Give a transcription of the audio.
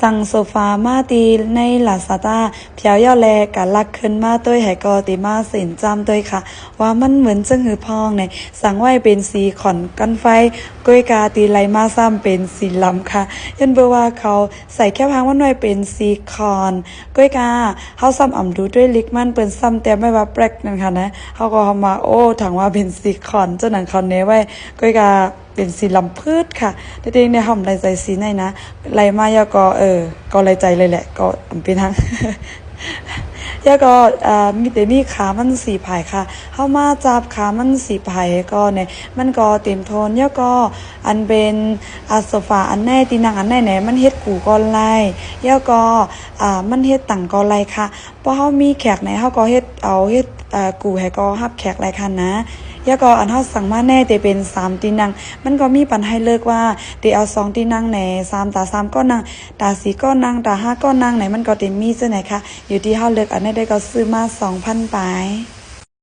สั่งโซฟามาตีในลาซาด้าเพียวย่อแลกะลักขึ้นมาต้วยไหกอติมาเสินจำต้วยค่ะว่ามันเหมือนจึงหือพองเนี่ยสั่งไว้เป็นสีขอนกันไฟก้อยกาตีไลมาซ้ำเป็นสีลำค่ะยันเบอว่าเขาใส่แค่พังวันไว้เป็นสีคอนก้อยกาเขาซ้ำอ่ำดูด้วยลิกมันเปิ้นซ้ำแต่ไม่ว่าแปลกนั่นค่ะนะเขาก็เอามาโอ้ถังว่าเป็นสีคอนเจ้าหนังเขาเน้ไว้ก้อยกาเป็นสีลำพืชค่ะแต่เองในห้องไรใจสีไหนนะไรมายาก็ก็ไรใจเลยแหละก็เป็นทั้ง ยาก็มีแต่มีขามันสีไผ่ค่ะเข้ามาจับขามันสีไผ่ก็เนี่ยมันก็เต็มโทนยาก็อันเป็นโซฟาอันแน่ตีนังอันแน่ไหนมันเฮ็ดกูก่อนไล่ยาก็มันเฮ็ดตั้งก่อนไล่ค่ะเพราะเฮามีแขกไหนเฮาก็เฮ็ดกูให้ก็รับแขกหลายคันนะยาก็อันเฮาสั่งมาแน่แต่เป็น3ตีนังมันก็มีปัญหาเลิกว่าติเอา2ตีนังแหน่3ตา3ก็นั่งตา4ก็นั่งตา5ก็นั่งไหนมันก็เต็มมีซะไหนค่ะอยู่ที่เฮาเลือกอันไหนได้ก็ซื้อมา 2,000 ปลาย